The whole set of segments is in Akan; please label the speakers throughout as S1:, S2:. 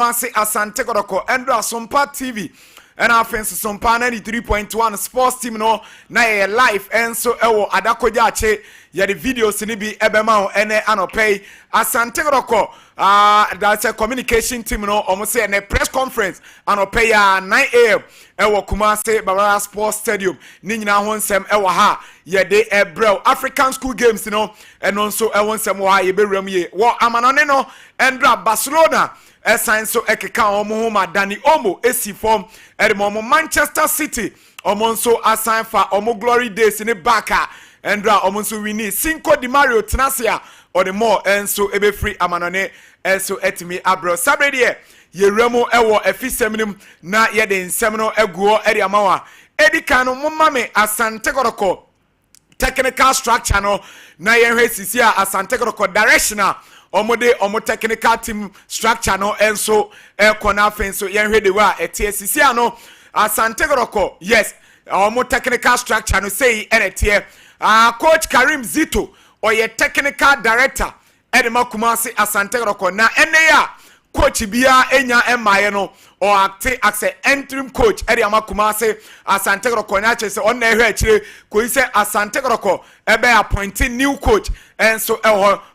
S1: Kumasi Asante Kodoko Endra Sompa TV and our friends Sompa 93.1 sports team no na ye live and so ewo adakojache ya the videos ni bi ebema ene anopay Asante Kodoko that's a communication team no almost say a press conference anopay ya 9 a.m. ewo Kumasi Barbara Sports Stadium ni nyina ho nsem ewo ha ye de ebrel African school games no and also ewo nsem wo ha ye bewram ye wo amanone no Endra Barcelona esan so ekeka omo ma Dani Omo esi form edemo Manchester City omo nso asan fa omo glory days ni baka endra omo nso wini Cinco de Mario tenasia or the more enso ebe free amanone enso etimi abro sabrede yeremo ewo efiseminim na ye de nsem no eguo ede amawa edika no momame Asante Kodoko technical structure no na ye hwe sisi a Asante Kodoko directional omo technical team structure no enso ekona fenso yenhwe de wa etie ano Asante Kodoko yes omo technical structure no say enetie coach Karim Zito oye technical director edema Kumasi Asante Kodoko na eneya coach bia enya emaye no or act as an interim coach edi Kumasi Asante Kodoko na chese on na ehwe akire ko ise Asante Kodoko ebe appointing new coach and so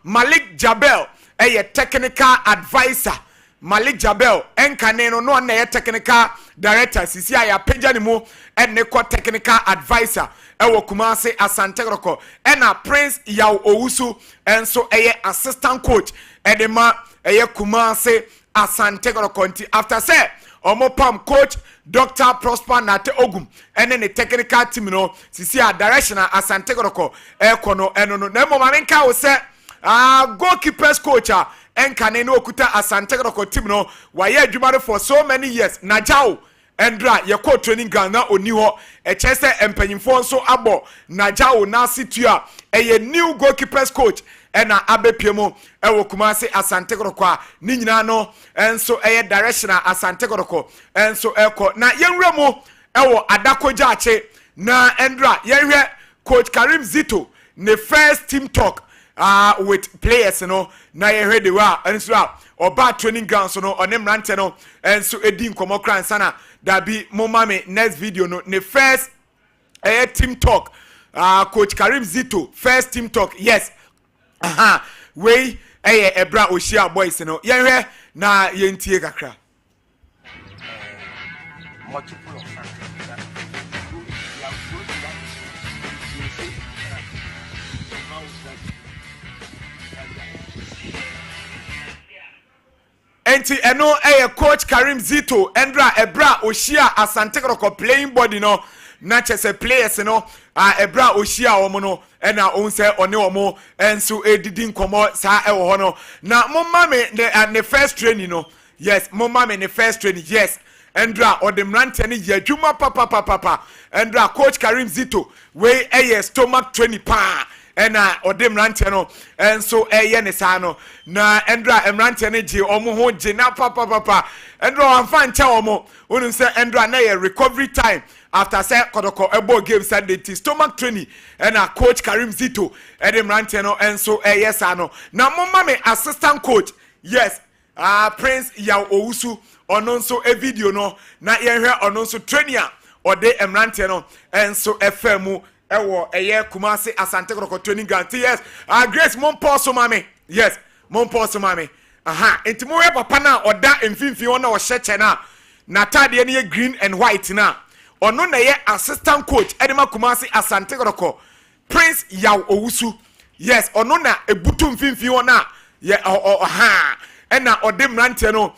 S1: Malik Jabel a technical advisor Malik Jabel enkaneno no na technical director sisi ya page ni mu and technical advisor ewo Kumasi Asante Kodoko ena Prince Yaw Owusu and so assistant coach edema Kumasi Asante Kodoko after say omo pam coach Dr. Prosper Nate Ogum and then the technical team no sisi ya directional Asante Kodoko ekono eno na mo mamenka wo say goalkeepers coach enkane no okuta Asante Kodoko team no waye adwumare for so many years Najao endra ye ko training ground na oni ho chese empanyimfo nso abo Najao na situa new goalkeepers coach ena abepiemo ewo Kumasi Asante Kodoko ni nyina no enso directional Asante Kodoko enso eko na yenwremu ewo adakojache na endra yenhwe coach Karim Zito ne first team talk with players no na ye heard the wa and so oba training ground so no onem rante no and so edi nkomo kran sana that be momame next video no ne first team talk coach Karim Zito first team talk yes we ebra oshia boys no ye hwe na ye ntie kakra enti eno coach Karim Zito endra ebra oshia Asante Kodoko playing body no na chese players no ebra oshia omo no ena onse one omo enso edidi nkomo sa ewo ho no na momma me the first training no yes momma me the first training yes endra odemrante ne yadwuma papa endra coach Karim Zito we stomach training pa ena odemrante no enso ne sa no na endra emrante ne je omo ho je na papa endra amfa nche omo wonu se endra na ye recovery time after say Kodoko ebo game Sunday stomach training ena coach Karim Zito edemrante no enso sa no na momma me assistant coach yes Prince Yaw Owusu ono nso video no na yenhwe ono nso trainer ode emrante no enso FM ewo Kumasi Asante Kodoko training ground yes Grace Momposo mame yes Momposo mame enti mo we papa na oda emfimfi wona wo hyeche na tade ne green and white na ono na ye assistant coach edema Kumasi Asante Kodoko Prince Yaw Owusu yes ono na ebutu mfimfi wona ye ena odem rante no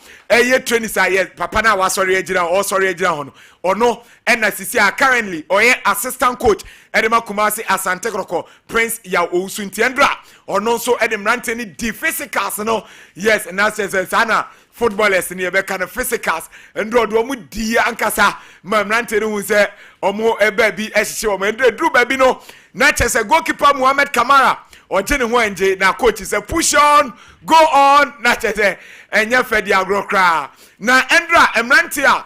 S1: training say yes papa na wa sorry ejira ho ono ena sisi currently assistant coach edema Kumasi Asante Kodoko Prince Yaw Owusu ntiendra ono so edem rante ni di physicals no yes na says ana footballers ni ebe kind of physicals ndro do mu di ankasa mamrante no hu se omo ebe bi ehihye omo ndru ba bi no na chese goalkeeper Muhammad Kamara ojene ho enje na coach say push on go on na chese enye fedi agrokra na endra emrante a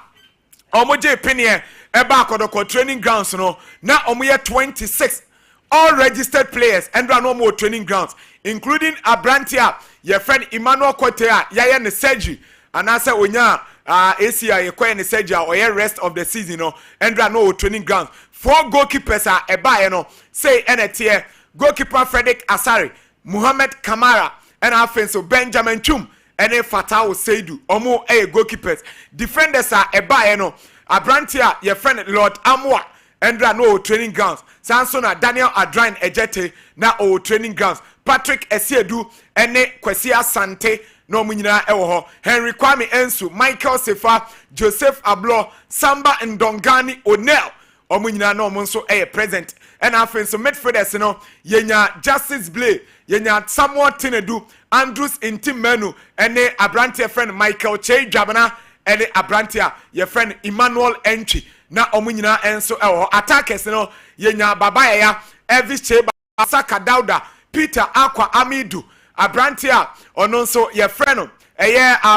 S1: omo je penie eba Kodoko training grounds no na omo ye 26 all registered players endra no more training grounds including Abrantia your friend Emmanuel Kotea ya ne surgery anasa onya ACI ekwa ne surgery or rest of the season no endra no training grounds 4 goalkeepers eba no say enete goalkeeper Frederick Asare Muhammad Kamara and offensive Benjamin Chum and Fatao Seidu omo goalkeepers defenders eba no abrantia your friend Lord Amwa endra no training grounds Sansona Daniel Adrine Ejete na o training grounds Patrick Esiedu ene Kwesi Asante no munyina ewo ho Henry Kwame Ensu Michael Sefa Joseph Ablo Samba Ndongani Onel omunyina no monso present and afenso midfielders no yenya Justice Blay yenya Samuel Tinedu Andrews Intimenu ene Abrantia friend Michael Che Jabana ene Abrantia your friend Emmanuel Entry na omunyina enso ewo attackers no yenya Babaya ya Elvis Cheba Saka Dauda Peter Aqua Amidu Abrantia ono nso ye freno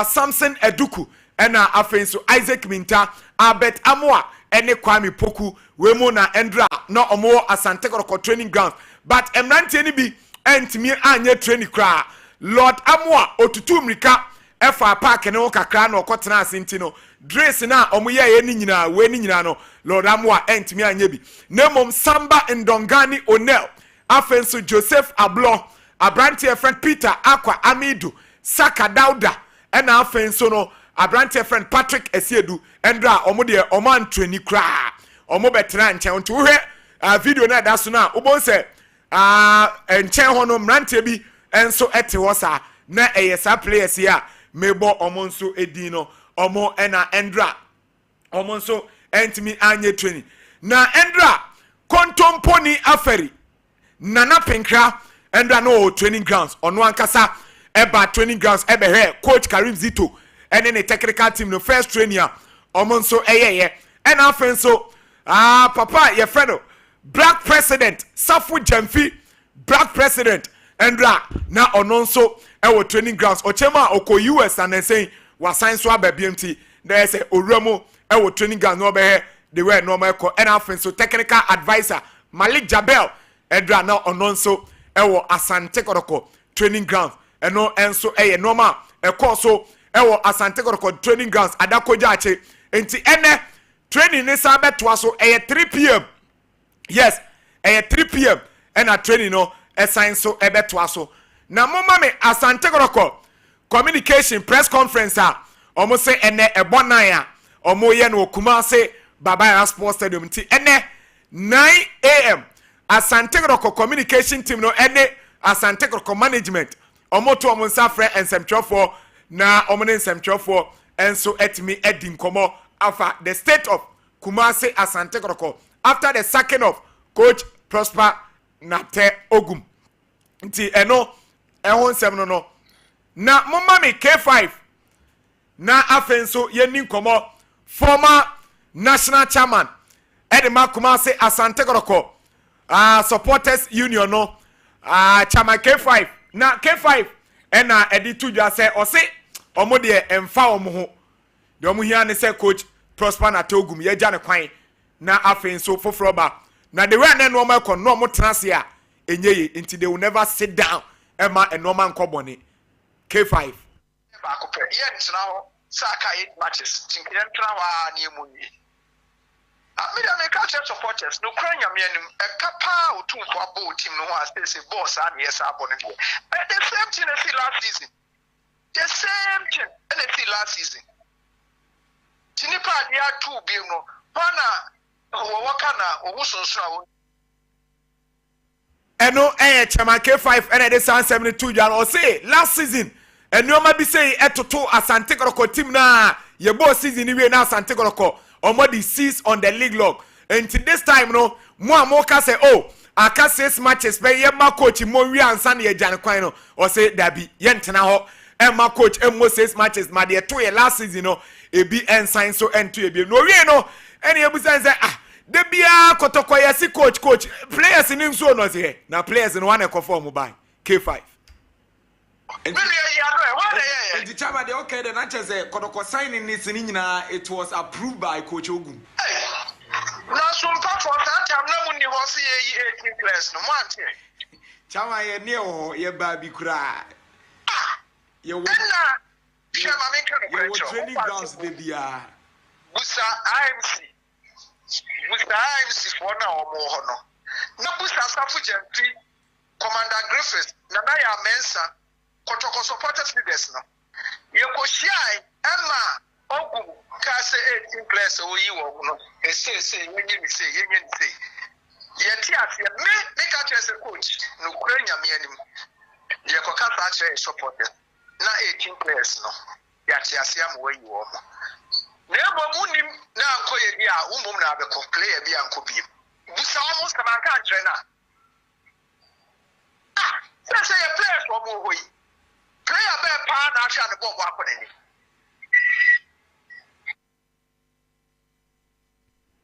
S1: Samson Eduku ena afenso Isaac Minta Albert Amoa ene Kwame Poku wemo na Endra no omo Asante Kotoko training grounds but emrantie ni bi entimi anye training kra Lord Amoa otutu mrika efa park ne kakra na okotena asenti no dress na omo ye ni nyina we ni nyina no Lord Amoa entimi anye bi nemom Samba Ndongani Onel afenso Joseph Ablo Abrantie friend Peter Aqua Amidu Saka Dauda and afenso no Abrantie friend Patrick Esiedu endra omo de oman training kra omo betra nche onto we video na da so na ubon se enche ho no mrantie bi enso ete ho sa na sa players ya mebo omo nso edin no omo ena endra omo nso entimi anye training na endra kontomponi aferi Nana Pinkra endra no training grounds ono ankasa eba training grounds ebe he coach Karim Zito and then the technical team no first trainer omonso eyeye and afenso papa your friend black president Safu Jamfi black president endra na ononso ewo training grounds ochema oko US and say was sign so aba BMT there say oramo ewo training grounds no be he they were normal ko and afenso technical advisor Malik Jabel endra na ononso ewo Asante Kotoko training grounds eno enso normal so ewo Asante Kotoko training grounds adakoja ache enti ene training ni sa beto so 3 p.m. yes 3 p.m. ena training no assign so beto so na mama me Asante Kotoko communication press conference omo se ene ebonan a omo ye no Kumase Babaya Sports Stadium enti ene 9 a.m. Asante Kotoko communication team no ene Asante Kotoko management omo to omo nsafre ensem na omo ne nsem enso etimi edin komo afa the state of Kumase Asante Kotoko after the sacking of coach Prosper Nate Ogum nti eno ehon nsem no na mama me K5 na afenso yeni komo former national chairman Edema Kumase Asante Kotoko supporters union no chama K5 na K5 ena editu dwa se ose omo de emfa omo ho de omo hia ne se coach Prosper na Togum ye gya ne kwan na afenso foforoba na the way na no omo ekọ no omo transe a enyeye until they will never sit down ema enoma nkobone K5
S2: ba ko pe ye ntina ho saka 8 matches tinkiye ntra wa na emunyi Amida me catch supporters no kran yamianim e kapa otumfo abo team no ho say boss and yes abone go. The same thing as last season. The same thing as last season. Tinipa dia 2 bi no. Pana wo waka na ogusunsu
S1: eno chama K5 and the 72 jan or say last season and you might be say etoto Asante Kotoko team na ye boss season we na Asante Kotoko omodi cease on the league log until this time no mo ka say oh aka 6 matches be ye ma coach mo wi ansa na ye jan kwan no or say dabi ye ntena ho e ma coach e mo 6 matches ma de to ye last season no e bi ensign so ento ye bi no wi no ene e bu say de bia Kotoko ye si coach players ni so no say na players no wan e conform by K5
S3: And the chama de okay the Natchez Kotoko signing this in it was approved by Coach Ogum.
S2: Na Sompa for that time no money was 18 players no man.
S3: Chama ye near ye baby cry.
S2: You Shema me kan
S3: You
S2: ko
S3: training grounds de bia.
S2: Busa IMC for na omo ho no. Na busa safu gentry Commander Griffiths na ya mensa kotoko supporters leaders no. Ye ko shia Emma Ogu ka say 18 players oyi wo no. Say yenye ni say. Yeti afi me ka chese coach no kura nyame anim. Ye ko ka sa chese supporters na 18 players no. Ya ti asiam wo yi wo mo. Na ebo munim na anko ye bia umum na abeko player bia anko bi. Busa omo sama ka trainer. Say a player for mo hoyi. Player be pa na ahia ne ball akonani.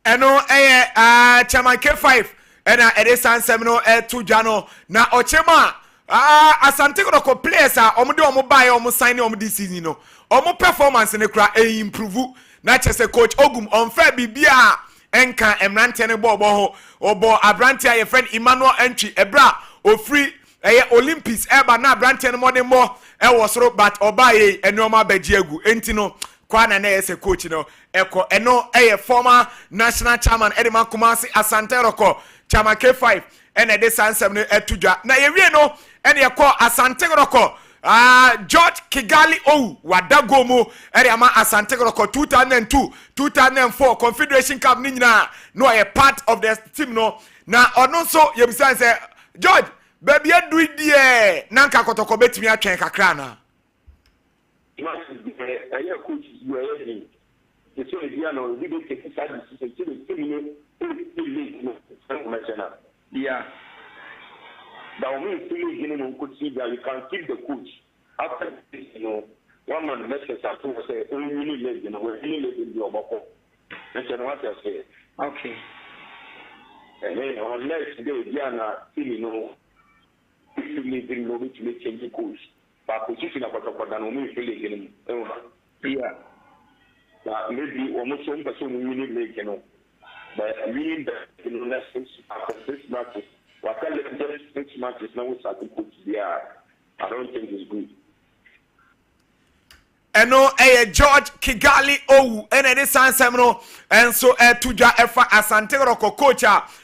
S1: Eno chairman K5 ena Edesan Semino to Jano na Ochema asante ko players omo de omo buy omo sign omo this season no omo performance ne kra improve na chese coach Ogum onfa bibia enka emrante ne ball ho obo abrante ye friend Emmanuel entry ebra ofri Olympics eba na abrante ne modern mo soro but obaye enoma bagiegu enti no kwana na yese coach no eko eno former national chairman Edema Kumasi Asante Roko chairman K5 ene de sansem no etudwa na yewie no ene yeko Asante Roko George Kigali wadago mu ere ama Asante Roko 2002 2004 Confederation Cup ni nyina no a part of the team no na ono so yebisa say George baby adu die nanka kotoko betimi atwen kakra na
S4: yeah. That means you could see that you can keep the coach after this, one man message at two say only live, we're only living your bubble. That's what I say. Okay. And then unless they are if you live in Nobody to make change the coach. But position about the only feeling yeah. Maybe almost one person winning league, but winning the less after 6 matches. What kind of 6 matches now is at the coach there? I don't think it's good.
S1: Eno George Kigali ene de Sansemno enso tudwa efa Asante Roko coach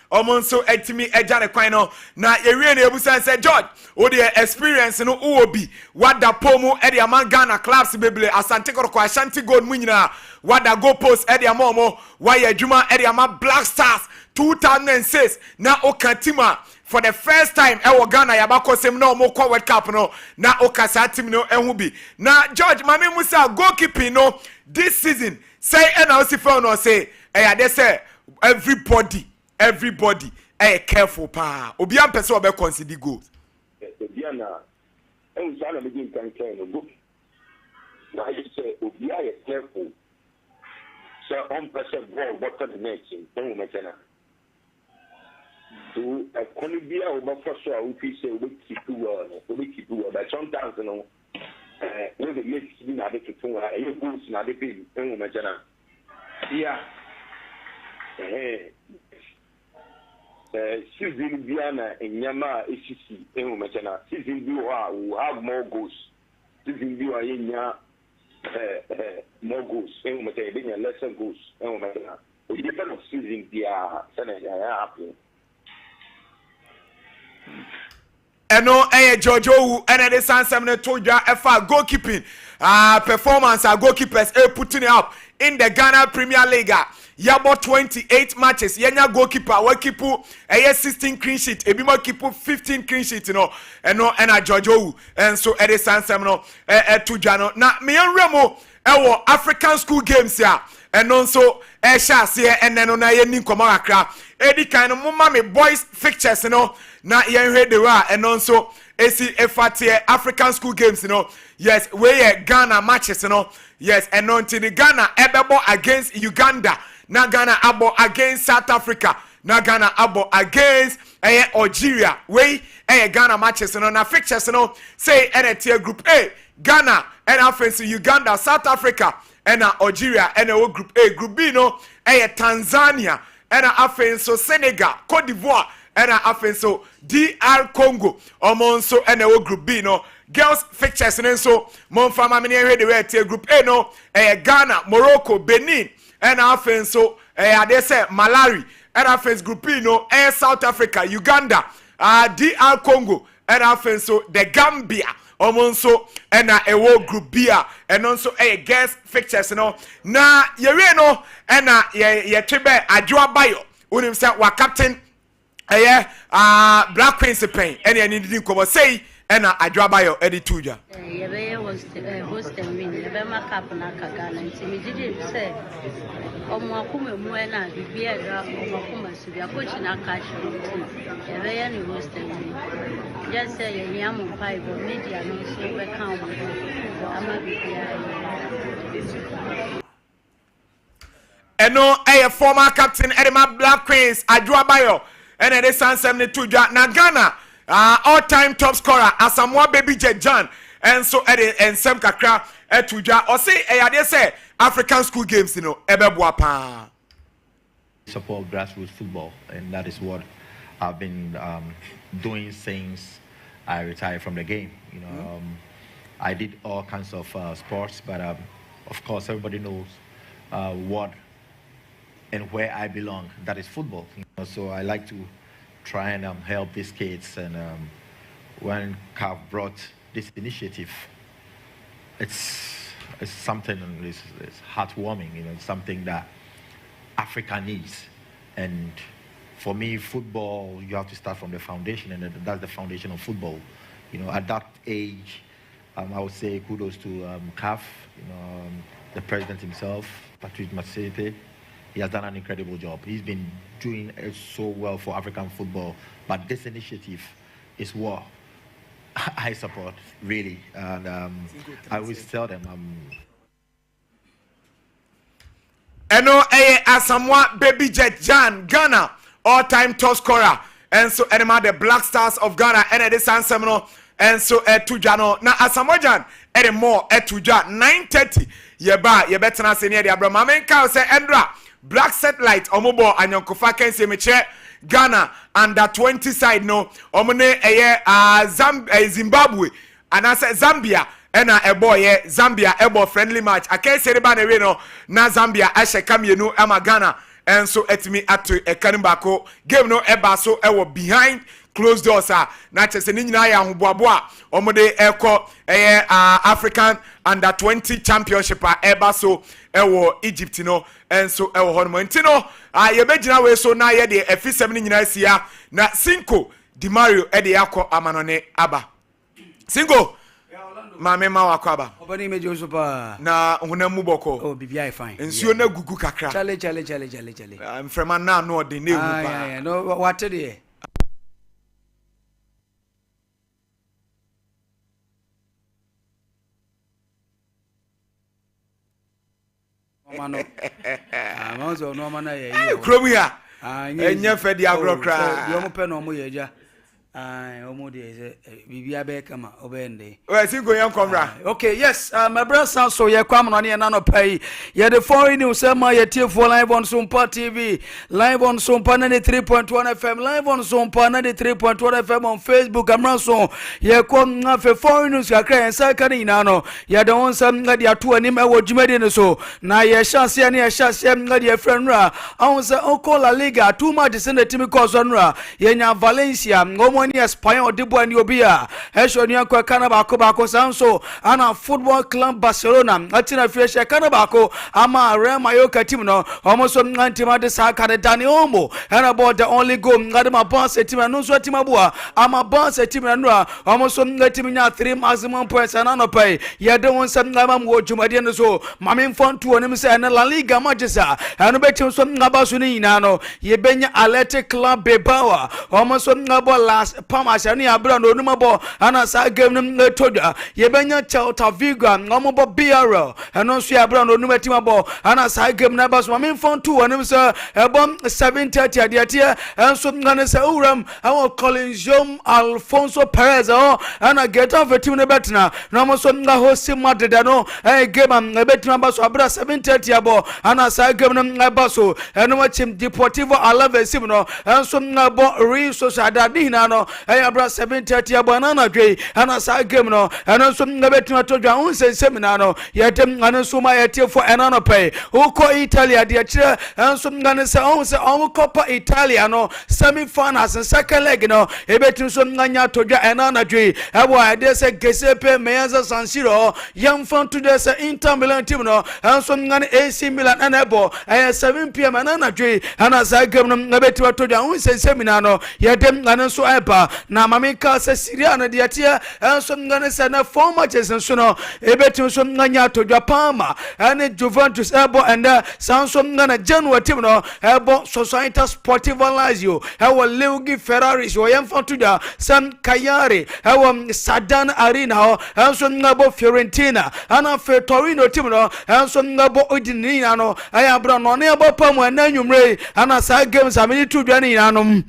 S1: omonso etimi ejane kwan no na yewie na ebusan say George o de experience no uobi wada pomu e de Ghana clubs bebele Asante Roko Ashanti Gold munyina wada go post e de amomo waya adwuma e de Black Stars 2006 na okatima for the first time ewo Ghana yabakosem na omokwa World Cup no na okasa team no ehu bi na George mame musa goalkeeping no this season say na osifo no say they say everybody careful pa obi am person obe consider goals
S4: Diana and Sana begin can go na I say obi are careful so on person ball what the next thing make so a Colombia over for sure we say we keep to but sometimes when the mix in a bit to you goals na the big yeah season Diana and Yama ACC season will have more goals season more goals lesser goals different of season happy.
S1: Eno George ene de Sansem ne todwa efa goalkeeping performance goalkeepers putting it up in the Ghana Premier League. Yabo 28 matches yenya goalkeeper we keep 16 clean sheet ebimo keep 15 clean sheet eno ena George and so ede Sansem no todwa no na me enremo ewo African school games ya eno so sha ase ene no na yeni nkoma akra edi kan no mama me boys fixtures na yenhwe de wa eno so esi efatie African school games yes we Ghana matches yes eno nti Ghana ebebo against Uganda na Ghana abo against South Africa na Ghana abo against Algeria we Ghana matches na fixtures say NTA group A Ghana and offense Uganda South Africa and Algeria and group A group B Tanzania and offense Senegal Cote d'Ivoire and offense DR Congo omonso and group B girls fixtures ne so monfa ma me ne hwe de we group A no Ghana, Morocco, Benin and afen so ade say Malawi and afen group B no South Africa, Uganda, DR Congo and afen so the Gambia omonso and a group B and also guest fixtures no na yewe no and ye twebe adwa bayo unim say wa captain Black Queens Pain and any didn't come say and adwa bayo edi tuja
S5: yebe host and win yebe makap na kagana ntimi didi say omo akuma mu na bibia ra omo akuma su bia coach na catch yebe ya ni host and win just say ye yamu pai bo media no so be kan wo ama bibia
S1: eno former captain Edema Black Queens adwa bayo and it is Sansem Tuja na Ghana all-time top scorer Asamoah Baby Jejan and so and Sem Kakra Tuja or say they say African school games you know ebeboa
S6: support grassroots football, and that is what I've been doing since I retired from the game. You know, I did all kinds of sports, but of course everybody knows what and where I belong, that is football. You know, so I like to try and help these kids. And when CAF brought this initiative, it's something it's heartwarming. You know, it's something that Africa needs. And for me, football, you have to start from the foundation, and that's the foundation of football. You know, at that age, I would say kudos to CAF. You know, the president himself, Patrice Masete. He has done an incredible job. He's been doing it so well for African football. But this initiative is what I support, really. And I always tell them,
S1: Eno Asamoah Baby Jan Ghana all-time top scorer. And so Enema the Black Stars of Ghana and it is Sansemino and so Tujano. Now Asamoah Jan more Tuja 9:30. Yebetana senior the Abraham Amenka say Endra Black Satellite omobo anyankofa kense meche Ghana under 20 side no omone Zimbabwe and I said Zambia and a boy Zambia ebo friendly match akense reba na we no na Zambia ashe kamienu ama Ghana and so etimi atu ekanimbako game no eba so ewo behind closed doors na chese ni nyina ya hoboaboa omode eko African under 20 championship eba so ewo Egypt no and so ewo hono ntino yebegina we so na ye de F7 ni nyina sia na Cinco Di Mario e de yakọ amanone aba Cinco mame ma wakọ aba
S7: obani meje so pa
S1: na honamu boko
S7: oh bibia fine
S1: nsuo na gugu kakra
S7: chale
S1: mfrema na no de na egu pa
S7: no what de mano amazo no mana ye
S1: kromu ya enya fedi agrokra
S7: yo mo pe no mo ye ja omo de bibia be kama obende
S1: Cinco yan komra
S7: okay yes my brother sound so ye kwam no ne na no pai ye the foreign news ma ye tie for live on Sompa TV, live on Sompa 93.1 FM, live on Sompa 93.1 FM on Facebook. Amra so ye kom na fe foreign news ka kra ensa ka ni na no ye de won sam ngadi ato anim e wo dwumade ne so na ye hyase ne ye hyase ngadi e friend ra awon se onko La Liga too much se na timi ko so nra ye nya Valencia ngomo ni Spain odibo ani obi a hesho ni akwa kana ba ko sanso ana Football Club Barcelona atina fiesha kana ba ko ama Real Mallorca team no almost antima de saka de Dani Olmo and about the only goal ngade ma boss team no so team abua ama boss team no almost team nya 3 maximum points and no pay ye de won sam ngama mo dwumade no so mame fon to onim say na La Liga magisa and be team so ngaba so ni na no ye benya Athletic Club Bilbao almost ngaba last Pamasha ni abra no numabo ana sa game no toda ye benya Celta Vigo ngomo BRL and so abra no numatima bo ana sa game na ba so mame fon to onim say ebom 7:30 adiatia and so ngane say uram our Colin Alfonso Perez ana get off a team ne betna no mo so nga host Madrid no game am betima ba so abra 7:30 abo ana sa game no ba so eno team Deportivo Alaves no and so nga bo Real Sociedad na no no bra 7:30 abanana dwe ana sa game no ana so ngabetima to dwa un seminar no yedem ana so ma yetefo ena no pay uko Italia de kire enso ngane se on se on Coppa Italia no semi-finals and second leg no ebetim so nganya to dwa ena na dwe ebo ade se Giuseppe Meazza San Siro yam fan to the Inter Milan team no enso ngane AC Milan enebo 7 p.m. na dwe ana sa game no ngabetima to dwa un seminar no yedem ngane so eba na mamika se Syria na de atia enso ngane se na 4 matches enso no ebetim so nganya to dwa Parma ane Juventus ebo and Samsung ngana January team no ebo Società Sportiva Lazio ewo Leugi Ferraris wo yemfa to dwa San Cagliari ewo Sadan Arena ho enso ngabo Fiorentina ana fe Torino team no enso ngabo Udinese no ayabra no ne ebo pam ananwumre ana sa games amini to dwa ni nanom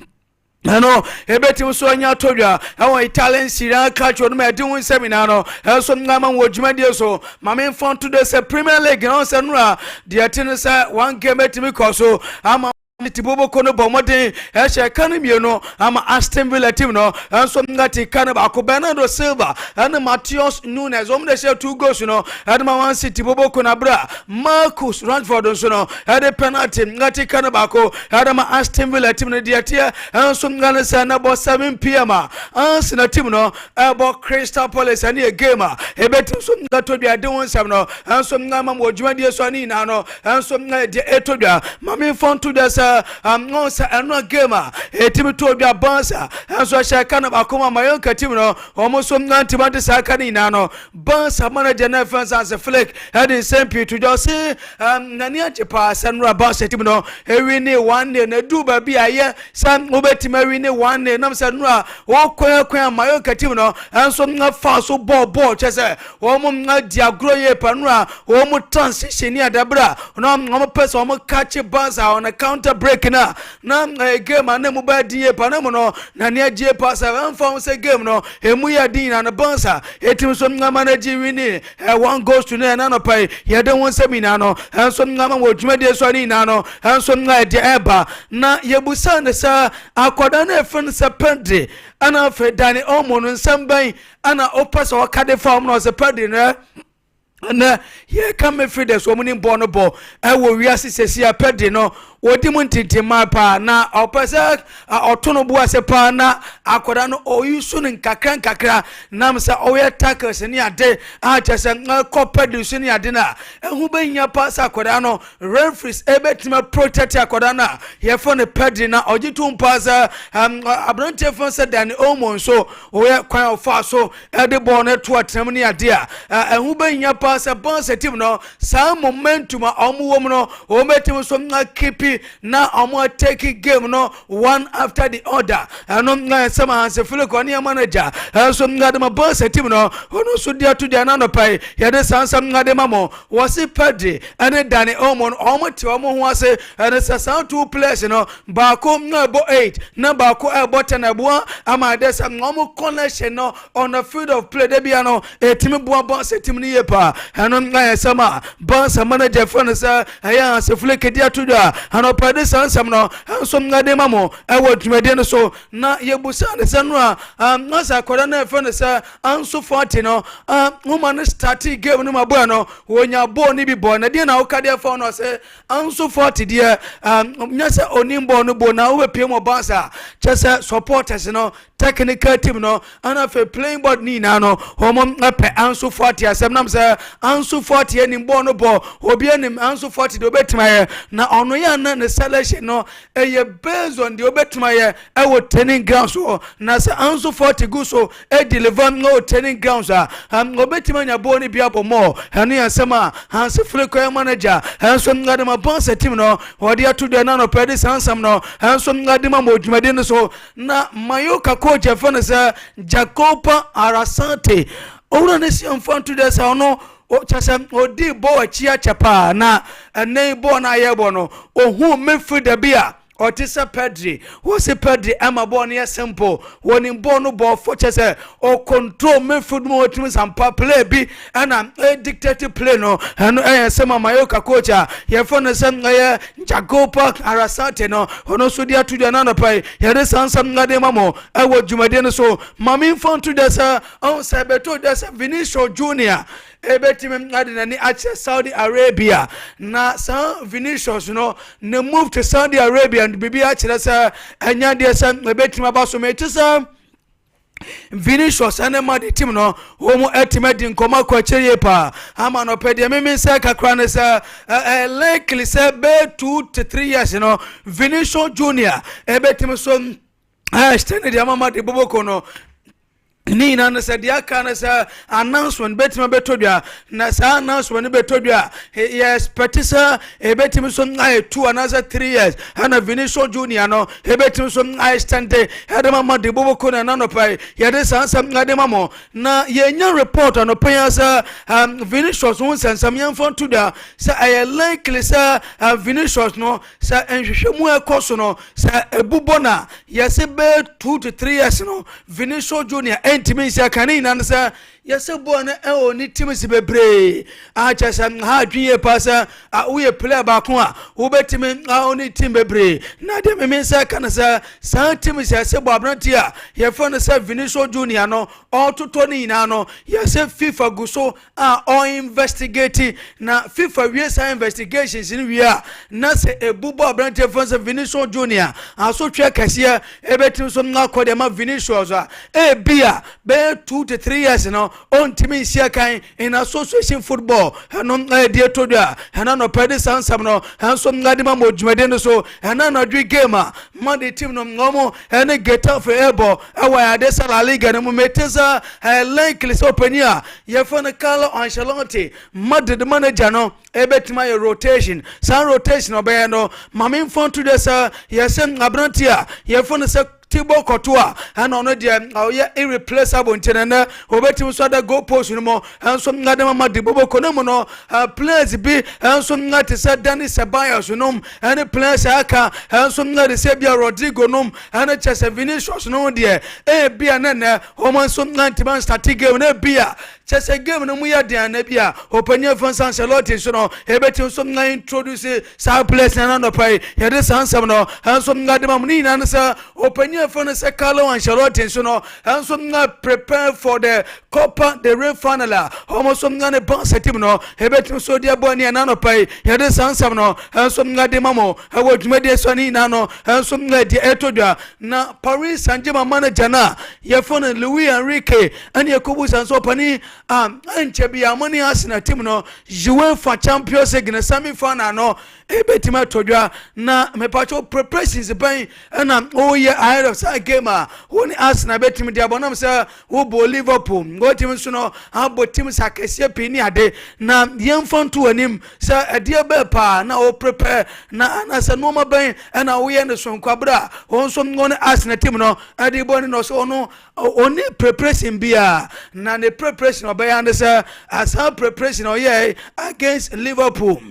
S7: ano ebetim so anya todwa awon Italian Serie catch on me din seminar no so ngama wo dwumadie so mame fon to the Premier League no se nura de atin say one game etimi koso ama Tibobo kono bomode ehye kanimie no ama Aston Villa team no enso ngati kan ba ko Bernardo Silva and Matheus Nunes om de share 2 goals no and ma one city bobo kono bra Marcus Rashford so no and penalty ngati kan ba ko and ma Aston Villa team no dia tie enso ngane say na bo 7 p.m. Arsenal team no ebo Crystal Palace and a game ebetim so ngato bia de won sam no enso ngama mo dwumadie so ani na no enso ngade etodwa mame fon to the no sa eno gamer etimi to bia bansa enso shaka na bakoma mayoka team no omoso nganti bade saka ni na no bansa manager na fans as a flick had in same to just say nani achepa sanura bansa team no ewi ni 1 day na du ba bia ye san obetima ewi ni 1 day nam sanura wo kwen mayoka team no enso nga fa so ball chese omo nga diagro ye panura omo transition ni adabra no omo person omo catch bansa on a counter break na game na mu ba die pa na mu no na ne agie pass am form say game no emu ya din na bansa etim so ngama na ji wini 1 goes to na no pai ye de won seminar no so ngama wo dwumade so ni na no so nga de eba na ye busa ne sa akoda na efin se pende ana fe dani omo no nsamban ana opasa wakade form no se pende na ye come free the so many born bo e wo wiase sesi apede no wodi mu ntintima pa na opese otono bu ase pa na akoda no oyusu ne nkakra nam sa oye tackles ni ade a chese kopedi su ni ade na ehu benya pa sa akoda no referees ebetima protect akoda na ye fo ne pedi na ojitu mpa sa abrante fo se dan omo so oye kwan ofa so e de ball na to atem ni ade a ehu benya pa sa bonse team no sa momentum a omo no o metim so keep na omo take game no one after the other ano nga sama hanse fule ko ne manager so ngade ma boss team no ono so dia to dia na no pai ya de sansa ngade mamo wasi pedi ane dani omo ti omo ho ase ane sa 2 players no ba ko ngabo 8 na ba ko e bottom na bua ama de sa omo connection no on the field of play de bia no team bua boss team ni yepa ano nga sama boss manager fone sa ya hanse fule ke dia to dia ano pade sansam no so ngade mamo e wodwumade no so na yebusa ne sanura na sa koda na fone sa anso 40 no woman start game no mabo no wonya ball ni bi ball na de na okade fa no se anso 40 de nya se onimbo no bo na wo pie mo bansa chese supporters no technical team no ana fe playing board ni na no homo pe anso 40 asem nam se anso 40 ni ball no bo obi anim anso 40 de obetima na ono ya na ne selection no eye based on the obetima ye e wo training ground so na se anso 40 go so e deliver no training ground obetima nya ball ni bia bomo hanu ya sema hanse fleko manager hanso ngade ma bonse team no odi atu de na no pedi sansam no hanso ngade ma modwumade no so na mayoka coach efone se Jacopa Arasante owura ne si amfantu de sa no o chasa odi bo achia chapa na ene bo na yebo no ohu mefu de bia Otisa Pedri, what's a Pedri? Emma Bonnie simple. When in Bono ball for chess or control midfield more teams and play be and I'm a dictator play no and some of my Oka coach. Your phone is some Jacopa Arasate no, or no Sudia to the another pay. Here is some Nademamo. I was Jumadena so Mammy phone to the sir on Sabato, that's Vinicio Junior. Ebetim Nadine access Saudi Arabia. Na San Vinicius no ne move to Saudi Arabia and Bibi actually sir and Yadia San Ebetim Abaso Metisa. Vinicius and the team no homo etimating koma kwacherie pa ama no pedia meme say kakra ne say likely say be 2 to 3 years you know Vinicius Junior ebetim so stand the mama de boboko no ni na na said ya kana sa announcement betima betodua na sa announcement betodua yes petisa e betim so na 2 another 3 years ana Vinicius Junior no e betim so na stand e mama de boboko na no pai ye de sansam na de mamo na ye nya report no pai sa Vinicius won sansam yan fon to da sa I likely sa Vinicius no sa enhwehwemu ekoso no sa ebubona yes be 2 to 3 years no Vinicius Junior Intimacy canine answer. Yes, a born only Timothy Bebre. I just am hard ye passer. We a player back one who bet him only Tim Bebre. Nadia Mensa Canasa, San Timothy, I said Babrantia. Your friend is Vinicius Junior, no, all to Tony Nano. Yes, FIFA Gusso are all investigating. Now, FIFA yes, investigations in we are. Nasa a Buba Brantia for Vinicius Junior. I so check as here, a better some now called them Vinicius. A beer, bear 2 to 3 years, you know. On Timmy Siakai in association football, and on idea to that, and on a pedis and some no, and some Nadimamo Jumadeno so, and on a drink gamer, Monday team no normal, and a get off for elbow, our Adessa La Liga, and Mumetesa, and likely open here, Yafana Carlo Ancelotti, Mud the manager no, a bet my rotation, some rotation of Bayano, Mamin phone to the sir, Yasen Abrantia, Yafana Tibo Kotua and on the oh yeah irreplaceable intended obetim so the goal post no more and some Nadama de Bobo Konomono players be and some not said Danny Sabayas no and players aka and some not Sabia Rodrigo no and a chess Vinicius no dear e be an woman some 90 man starting game no beer chess a game no muya de anabia open your fans and Ancelotti so no ebetim some na introduce sa players and no pay here this answer no and some Nadama ni answer open for a Carlo Ancelotti, so no, and some not prepared for the Copa the Rey final. Almost some not a bounce at him, no, a better so dear Bonnie and Nanopai, had a son, no, and some not the mamo, I was made a sonny nano, and some not the Etoda, na Paris Saint Germain manager, na, your phone and Louis Enrique, and your Cobus and Sopani, and Chebia money as in a team, no, UEFA Champions League in a semi final, no, a betima toja, na me pacho preparations by and oh yeah, I of that gamer when ask na bet me diabonam say wo bo Liverpool go team so no abo team sakese pini ade na yemfon to anim say e dia be pa na o prepare na say no ma ban na wo ye ne so kwabra won so ngo ne ask na team no ade bo no so no oni preparation bia na the preparation obey and say as how preparation oh yeah against Liverpool.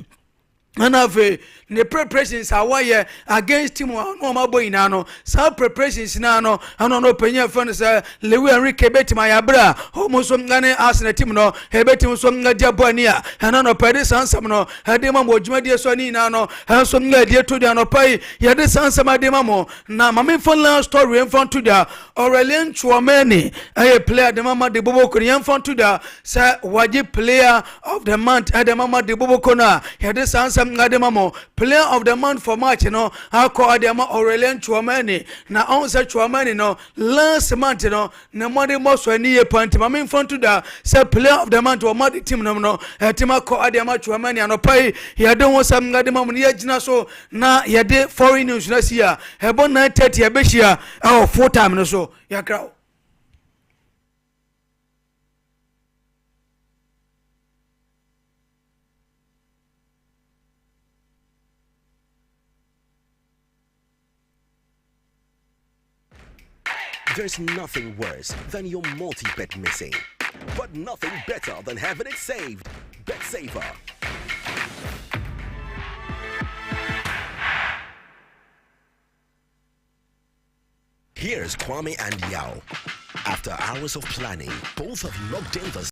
S7: And have the preparations are why against team no my boy nano some preparations nano and no penya fans Louis Enrique bet my abra almost some gane Arsenal team no he bet him some Jabonia and no pay this answer no had them mo juma so ni nano and some dia to dia no pay ya this answer my demamo na mama phone last story in front to dia Aurelien Chouameni a player the mama de Bobo Korean front to dia say waji player of the month at the mama de Bobo Kona ya this answer Ademamo, player of the month for March, you know, I call Adema Aurelien Chouameni. Now, answer Chouameni, no, last month, you know, no money most when you point him. I'm in front to the say player of the month or Madi team, no, Tima call Adema Chouameni and pay. He had done some Ademam Yajna so now he did foreign news last year. About 9:30 a Beshia, oh, 4 times or so, yeah, crowd.
S8: There's nothing worse than your multi-bet missing, but nothing better than having it saved. Bet safer. Here's Kwame and Yao. After hours of planning, both have locked in the